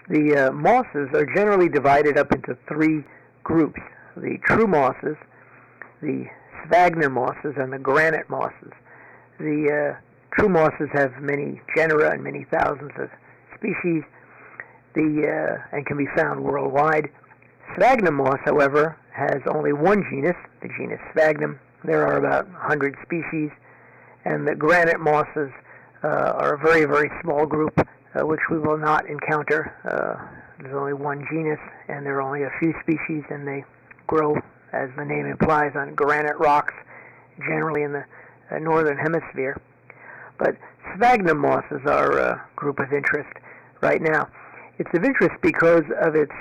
The mosses are generally divided up into three groups: the true mosses, the sphagnum mosses, and the granite mosses. The true mosses have many genera and many thousands of species, and can be found worldwide. Sphagnum moss, however, has only one genus, the genus Sphagnum. There are about 100 species, and the granite mosses are a very, very small group, which we will not encounter. There's only one genus, and there are only a few species, and they grow, as the name implies, on granite rocks, generally in the northern hemisphere. But sphagnum mosses are a group of interest right now. It's of interest because of its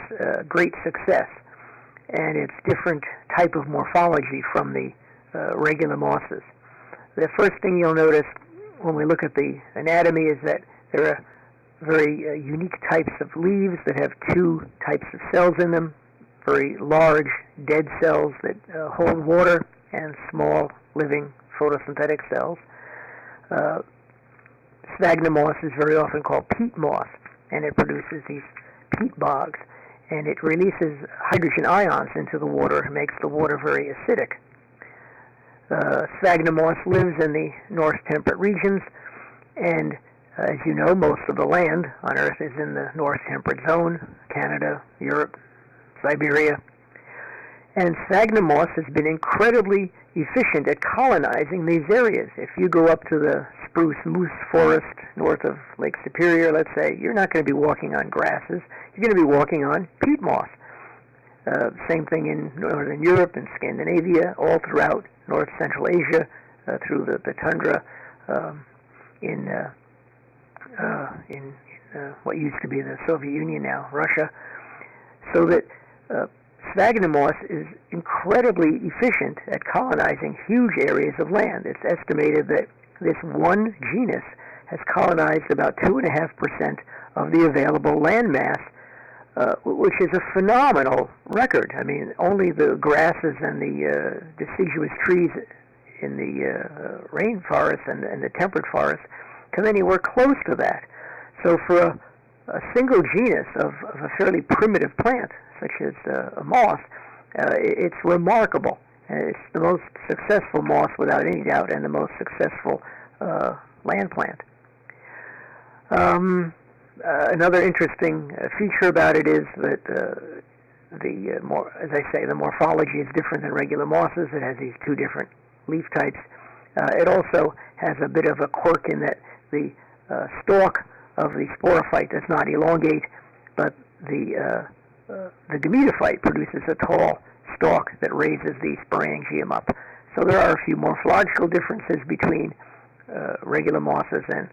great success and its different type of morphology from the regular mosses. The first thing you'll notice when we look at the anatomy is that there are very unique types of leaves that have two types of cells in them, very large dead cells that hold water, and small living photosynthetic cells. Sphagnum moss is very often called peat moss, and it produces these peat bogs, and it releases hydrogen ions into the water and makes the water very acidic. Sphagnum moss lives in the north temperate regions, and as you know, most of the land on Earth is in the north temperate zone: Canada, Europe, Siberia. And sphagnum moss has been incredibly efficient at colonizing these areas. If you go up to the spruce moose forest north of Lake Superior, let's say, you're not going to be walking on grasses. You're going to be walking on peat moss. Same thing in northern Europe and Scandinavia, all throughout North Central Asia, through the tundra, in what used to be the Soviet Union, now Russia. So that sphagnum moss is incredibly efficient at colonizing huge areas of land. It's estimated that this one genus has colonized about 2.5% of the available land mass, which is a phenomenal record. I mean, only the grasses and the deciduous trees in the rainforest and the temperate forest come anywhere close to that. So for a single genus of a fairly primitive plant, such as a moss, it's remarkable. It's the most successful moss, without any doubt, and the most successful land plant. Another interesting feature about it is that as I say, the morphology is different than regular mosses. It has these two different leaf types. It also has a bit of a quirk in that the stalk of the sporophyte does not elongate, but the gametophyte produces a tall stalk that raises the sporangium up. So there are a few morphological differences between regular mosses and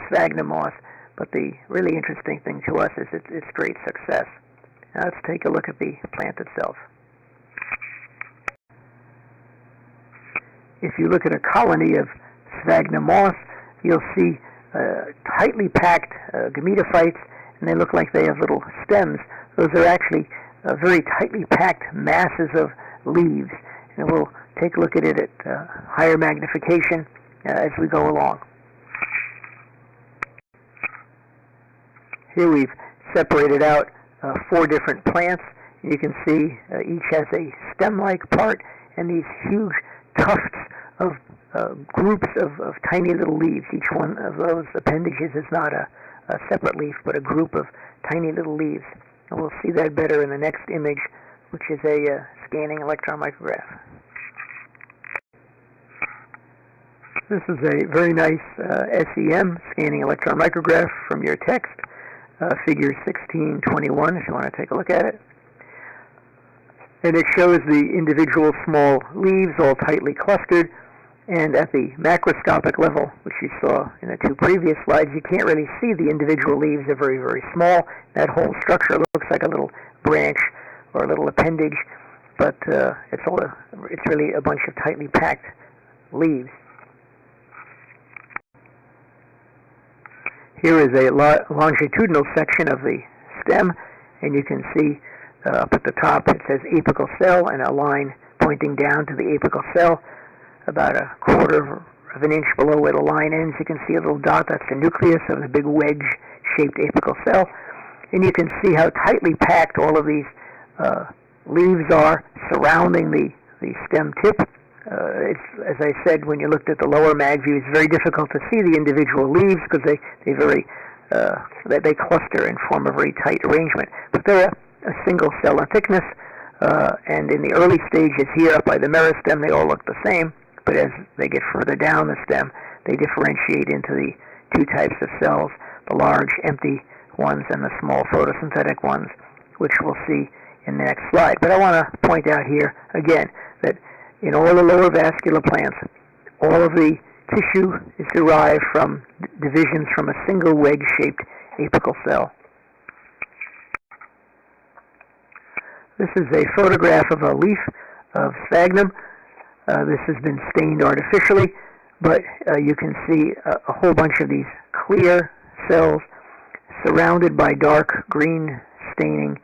sphagnum moss, but the really interesting thing to us is its great success. Now let's take a look at the plant itself. If you look at a colony of sphagnum moss, you'll see tightly packed gametophytes, and they look like they have little stems. Those are actually very tightly packed masses of leaves, and we'll take a look at it at higher magnification as we go along. Here we've separated out 4 different plants. You can see each has a stem-like part and these huge tufts of groups of tiny little leaves. Each one of those appendages is not a separate leaf, but a group of tiny little leaves. And we'll see that better in the next image, which is a scanning electron micrograph. This is a very nice SEM, scanning electron micrograph, from your text, figure 1621, if you want to take a look at it. And it shows the individual small leaves all tightly clustered, and at the macroscopic level, which you saw in the 2 previous slides, you can't really see the individual leaves. They're very, very small. That whole structure looks like a little branch or a little appendage, but it's really a bunch of tightly packed leaves. Here is a longitudinal section of the stem, and you can see up at the top it says apical cell, and a line pointing down to the apical cell. About a quarter of an inch below where the line ends, you can see a little dot. That's the nucleus of the big wedge-shaped apical cell. And you can see how tightly packed all of these leaves are surrounding the stem tip. It's, as I said, when you looked at the lower mag view, it's very difficult to see the individual leaves because they cluster and form a very tight arrangement. But they're a single cell in thickness, and in the early stages here up by the meristem, they all look the same. But as they get further down the stem, they differentiate into the two types of cells, the large empty ones and the small photosynthetic ones, which we'll see in the next slide. But I want to point out here again that in all the lower vascular plants, all of the tissue is derived from divisions from a single wedge-shaped apical cell. This is a photograph of a leaf of sphagnum. This has been stained artificially, but you can see a whole bunch of these clear cells surrounded by dark green staining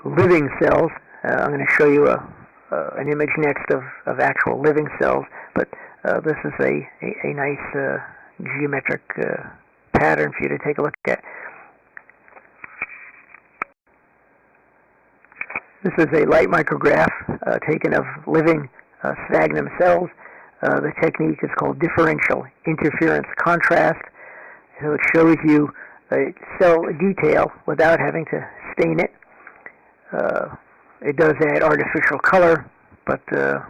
living cells. I'm going to show you an image next of actual living cells, but this is a nice geometric pattern for you to take a look at. This is a light micrograph taken of living sphagnum cells. The technique is called differential interference contrast. So it shows you a cell detail without having to stain it. It does add artificial color, but I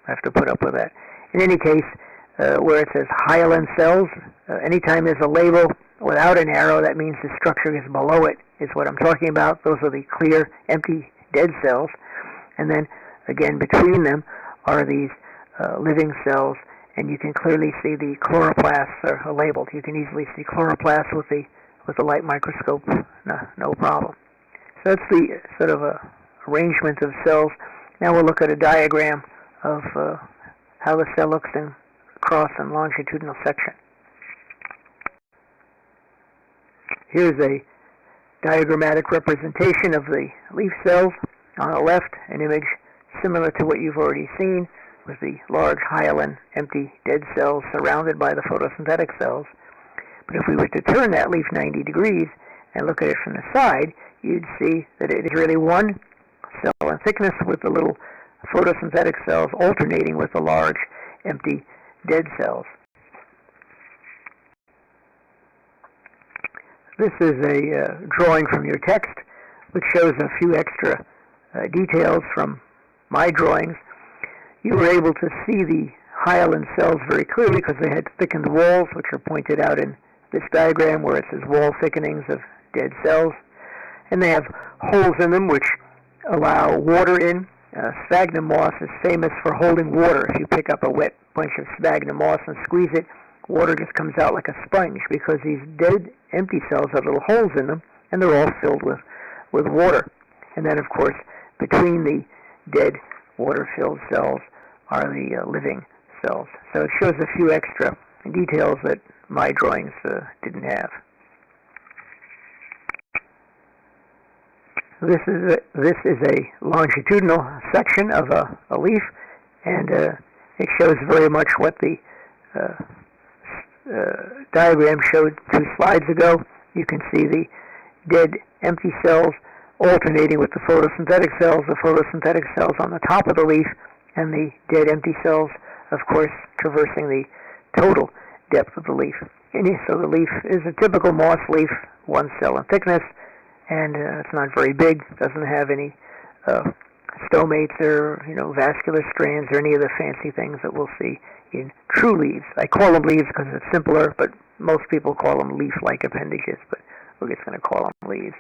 have to put up with that. In any case, where it says hyaline cells, anytime there's a label without an arrow, that means the structure is below it, is what I'm talking about. Those are the clear, empty, dead cells. And then, again, between them are these living cells, and you can clearly see the chloroplasts are labeled. You can easily see chloroplasts with the light microscope, no problem. So that's the sort of arrangement of cells. Now we'll look at a diagram of how the cell looks in cross and longitudinal section. Here's a diagrammatic representation of the leaf cells. On the left, an image similar to what you've already seen, with the large hyaline, empty, dead cells surrounded by the photosynthetic cells. But if we were to turn that leaf 90 degrees and look at it from the side, you'd see that it is really one cell in thickness with the little photosynthetic cells alternating with the large, empty, dead cells. This is a drawing from your text, which shows a few extra details from my drawings. You were able to see the hyaline cells very clearly because they had thickened walls, which are pointed out in this diagram where it says wall thickenings of dead cells. And they have holes in them which allow water in. Sphagnum moss is famous for holding water. If you pick up a wet bunch of sphagnum moss and squeeze it, water just comes out like a sponge because these dead, empty cells have little holes in them, and they're all filled with water. And then, of course, between the dead, water-filled cells are the living cells. So it shows a few extra details that my drawings didn't have. This is a longitudinal section of a leaf, and it shows very much what the diagram showed 2 slides ago. You can see the dead, empty cells alternating with the photosynthetic cells on the top of the leaf, and the dead, empty cells, of course, traversing the total depth of the leaf. And so the leaf is a typical moss leaf, 1 cell in thickness, and it's not very big, doesn't have any stomates or vascular strands or any of the fancy things that we'll see in true leaves. I call them leaves because it's simpler, but most people call them leaf-like appendages, but we're just going to call them leaves.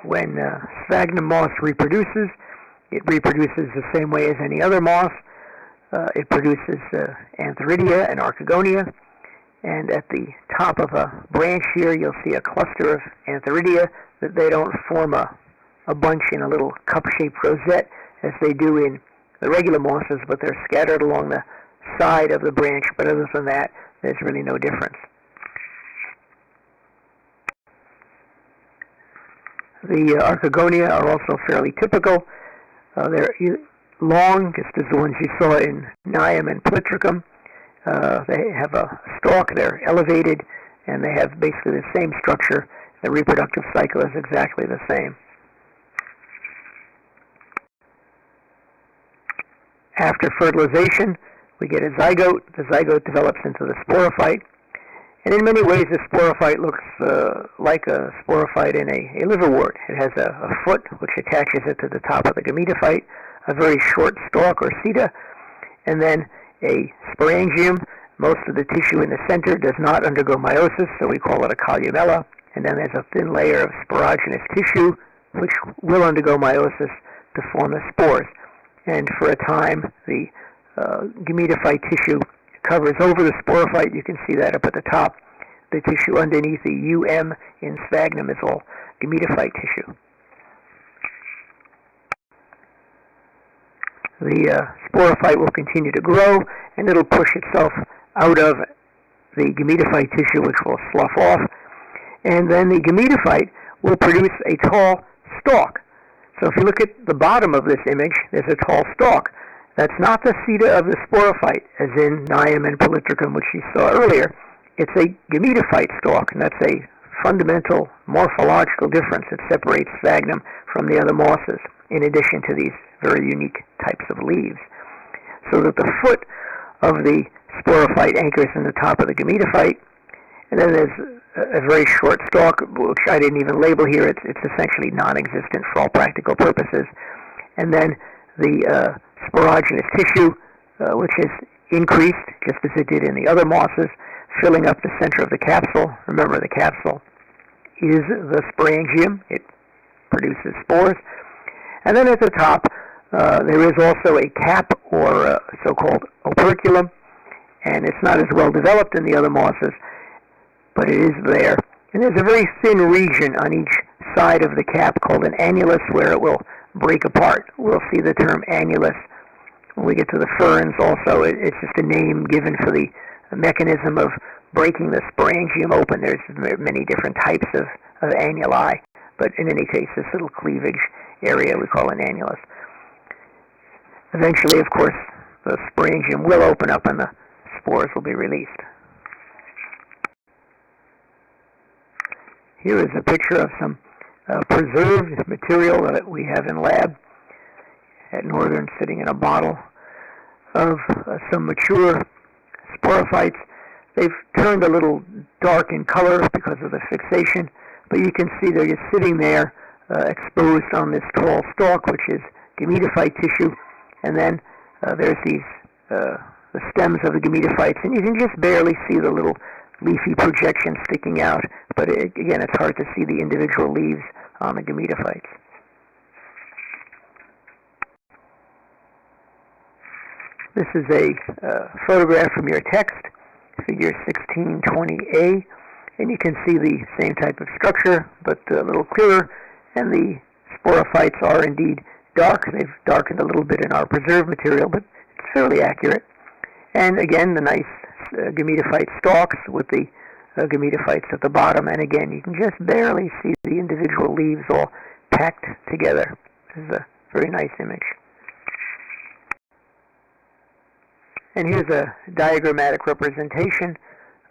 When sphagnum moss reproduces, it reproduces the same way as any other moss. It produces antheridia and archegonia, and at the top of a branch here you'll see a cluster of antheridia. That they don't form a bunch in a little cup-shaped rosette as they do in the regular mosses, but they're scattered along the side of the branch. But other than that, there's really no difference. The archegonia are also fairly typical. They're long, just as the ones you saw in Niam and Plytricum. They have a stalk, they're elevated, and they have basically the same structure. The reproductive cycle is exactly the same. After fertilization, we get a zygote. The zygote develops into the sporophyte. And in many ways, the sporophyte looks like a sporophyte in a liverwort. It has a foot which attaches it to the top of the gametophyte, a very short stalk or seta, and then a sporangium. Most of the tissue in the center does not undergo meiosis, so we call it a columella. And then there's a thin layer of sporogenous tissue which will undergo meiosis to form the spores. And for a time, the gametophyte tissue covers over the sporophyte. You can see that up at the top. The tissue underneath the in sphagnum is all gametophyte tissue. The sporophyte will continue to grow, and it'll push itself out of the gametophyte tissue, which will slough off. And then the gametophyte will produce a tall stalk. So if you look at the bottom of this image, there's a tall stalk. That's not the seta of the sporophyte, as in Nium and Polytrichum, which you saw earlier. It's a gametophyte stalk, and that's a fundamental morphological difference that separates sphagnum from the other mosses, in addition to these very unique types of leaves. So that the foot of the sporophyte anchors in the top of the gametophyte, and then there's a very short stalk, which I didn't even label here. It's essentially non-existent for all practical purposes. And then the sporogenous tissue, which is increased, just as it did in the other mosses, filling up the center of the capsule. Remember, the capsule is the sporangium. It produces spores. And then at the top, there is also a cap, or so-called operculum, and it's not as well developed in the other mosses, but it is there. And there's a very thin region on each side of the cap called an annulus where it will break apart. We'll see the term annulus when we get to the ferns also. It's just a name given for the mechanism of breaking the sporangium open. There's many different types of annuli, but in any case, this little cleavage area we call an annulus. Eventually, of course, the sporangium will open up and the spores will be released. Here is a picture of some preserved material that we have in lab at Northern, sitting in a bottle of some mature sporophytes. They've turned a little dark in color because of the fixation, but you can see they're just sitting there exposed on this tall stalk, which is gametophyte tissue, and then there's the stems of the gametophytes, and you can just barely see the little leafy projection sticking out, but again, it's hard to see the individual leaves on the gametophytes. This is a photograph from your text, figure 1620A, and you can see the same type of structure, but a little clearer, and the sporophytes are indeed dark. They've darkened a little bit in our preserved material, but it's fairly accurate. And again, the nice gametophyte stalks with the gametophytes at the bottom, and again, you can just barely see the individual leaves all packed together. This is a very nice image. And here's a diagrammatic representation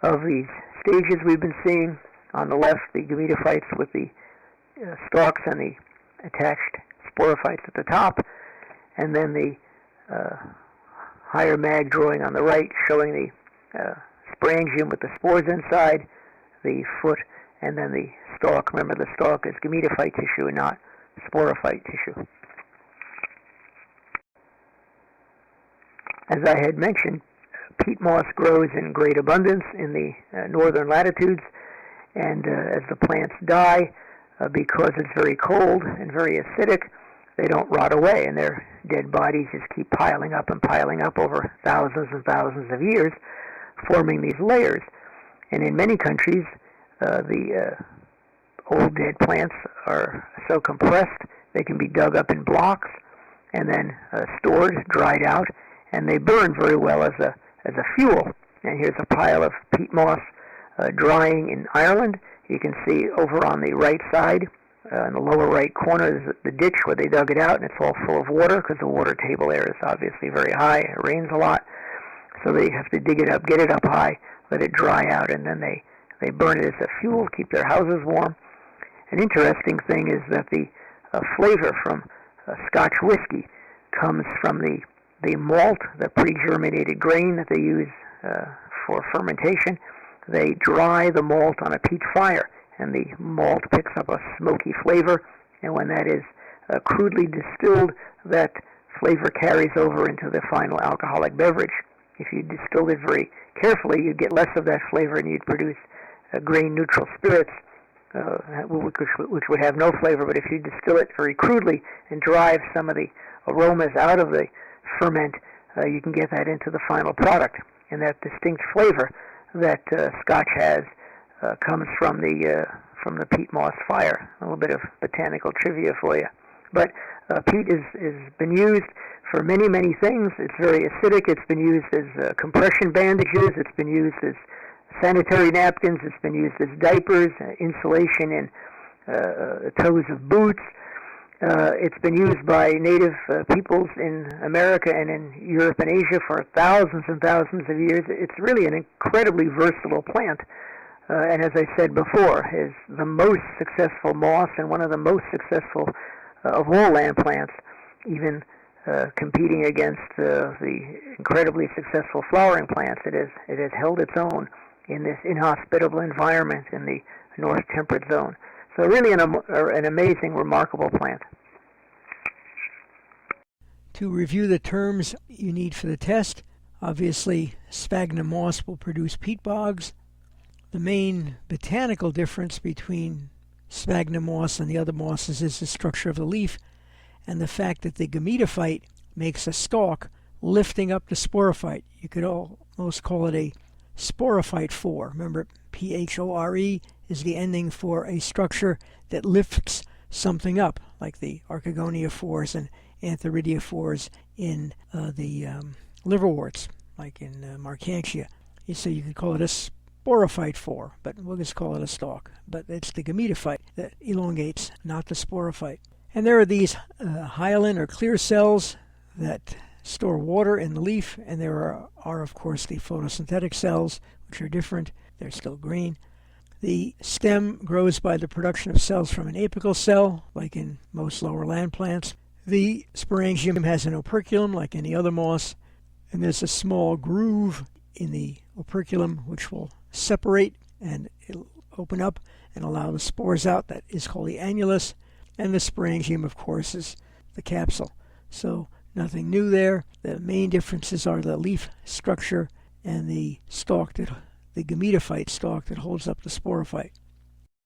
of these stages we've been seeing. On the left, the gametophytes with the stalks and the attached sporophytes at the top, and then the higher mag drawing on the right, showing the sporangium with the spores inside, the foot, and then the stalk. Remember, the stalk is gametophyte tissue and not sporophyte tissue. As I had mentioned, peat moss grows in great abundance in the northern latitudes, and as the plants die, because it's very cold and very acidic, they don't rot away, and their dead bodies just keep piling up and piling up over thousands and thousands of years, forming these layers. And in many countries, the old dead plants are so compressed they can be dug up in blocks and then stored, dried out, and they burn very well as a fuel. And here's a pile of peat moss drying in Ireland. You can see over on the right side, in the lower right corner, is the ditch where they dug it out, and it's all full of water because the water table there is obviously very high. It rains a lot. So they have to dig it up, get it up high, let it dry out, and then they burn it as a fuel, keep their houses warm. An interesting thing is that the flavor from Scotch whiskey comes from the malt, the pre-germinated grain that they use for fermentation. They dry the malt on a peat fire, and the malt picks up a smoky flavor, and when that is crudely distilled, that flavor carries over into the final alcoholic beverage. If you distilled it very carefully, you'd get less of that flavor, and you'd produce grain-neutral spirits, which would have no flavor. But if you distill it very crudely and drive some of the aromas out of the ferment, you can get that into the final product. And that distinct flavor that Scotch has comes from the peat moss fire. A little bit of botanical trivia for you. But peat has been used for many, many things. It's very acidic. It's been used as compression bandages. It's been used as sanitary napkins. It's been used as diapers, insulation in toes of boots. It's been used by native peoples in America and in Europe and Asia for thousands and thousands of years. It's really an incredibly versatile plant. And as I said before, is the most successful moss and one of the most successful of all land plants, even competing against the incredibly successful flowering plants. It has held its own in this inhospitable environment in the North Temperate Zone. So really an amazing, remarkable plant. To review the terms you need for the test, obviously sphagnum moss will produce peat bogs. The main botanical difference between sphagnum moss and the other mosses is the structure of the leaf and the fact that the gametophyte makes a stalk lifting up the sporophyte. You could almost call it a sporophyte 4. Remember, Phore is the ending for a structure that lifts something up, like the archegoniophores and antheridiophores in the liverworts, like in Marchantia. So you could call it a sporophyte 4, but we'll just call it a stalk. But it's the gametophyte that elongates, not the sporophyte. And there are these hyaline or clear cells that store water in the leaf, and there are of course, the photosynthetic cells, which are different. They're still green. The stem grows by the production of cells from an apical cell, like in most lower land plants. The sporangium has an operculum, like any other moss, and there's a small groove in the operculum which will separate and it'll open up and allow the spores out. That is called the annulus, and the sporangium, of course, is the capsule. So nothing new there. The main differences are the leaf structure and the stalk, the gametophyte stalk that holds up the sporophyte.